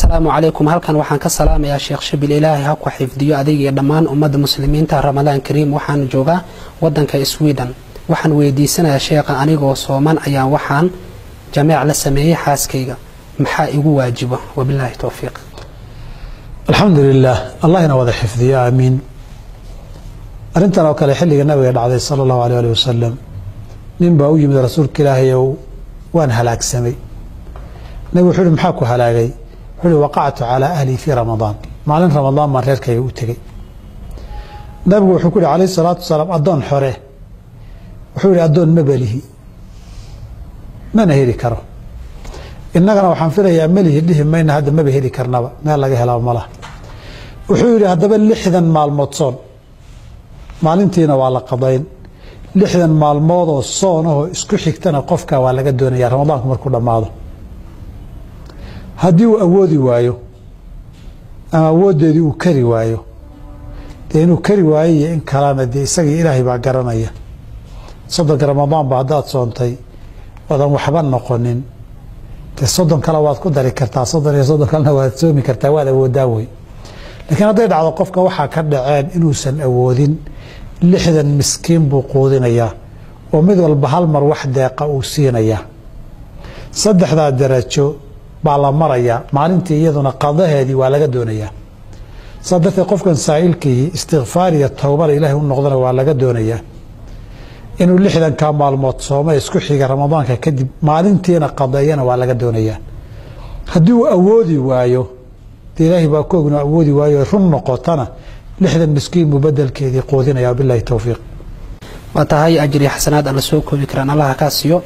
السلام عليكم. halkan waxaan ka salaamayaa Sheekh Shabil Ilaahi ha ku xifdiyo adiga iyo dhammaan ummadda muslimiinta Ramadaan Kariim. waxaan joogaa wadanka Sweden. waxaan weydiisanayaa sheekha anigoo sooman ayaa waxaan jamiic la sameeyay xaaskayga maxaa igu waajiba wabillahi tawfiiq. alxamdulillaah allahna wada xifdiyo aamiin. arintan oo kale xilliga nabiga dhacday sallallahu alayhi wa sallam nin baa u yimid rasuulka Ilaahay oo waan halaagsamay. nabigu wuxuu maxaa ku halaagay? وقعت على أهلي في رمضان مالين رمضان ما ريرك يوتجي نبي وحكول عليه الصلاة والسلام أدون حره وحول أدون مبله ما نهيري كره إننا وحنفره يعمله اللي ما إن هذا ما بهيري كرنبا ما لقيه لا ملا وحول هذا باللحدا مع المتصون مالنتينا وعلى قضين لحدا مع الموضوع الصونه اسكحكتنا قفك ولا قدونا يا رمضان مركونا ماضي haddii uu awoodi waayo ama awoodeedii uu kari waayo dee inuu kari waayo iyo in kalena dee isaga Ilaahay baa garanaya. soddonka Ramadaan baa haddaad soontay wadan waxba noqonin dee soddon kale waad ku dari kartaa, soddon iyo soddon kalena waad soomi kartaa, waad awoodaa wey. laakiin hadday dhacdo qofka waxaa ka dhaceen inuusan awoodin 60 miskiin buu quudinayaa oo mid walba hal mar wax deeqa uu siinayaa. saddexdaa darajo baa la marayaa maalintii iyaduna qadaheedii waa laga doonayaa. saddex qofkan saa'ilkii istighfaar iyo tawbada Ilaahay u noqdana waa laga doonayaa inuu 60 ka maalmood soomay isku xiga Ramadaanka kadib maalintiina qadeeyana waa laga doonayaa. haddii uu awoodi waayo Ilaahay baa ku ogna awoodi waayo run noqotana 60 miskiin mubaddalkeedii qoodinaya billahi tawfiiq. wa tahay ajri xasanaad alla soo koobi karaan Allah ka siiyo.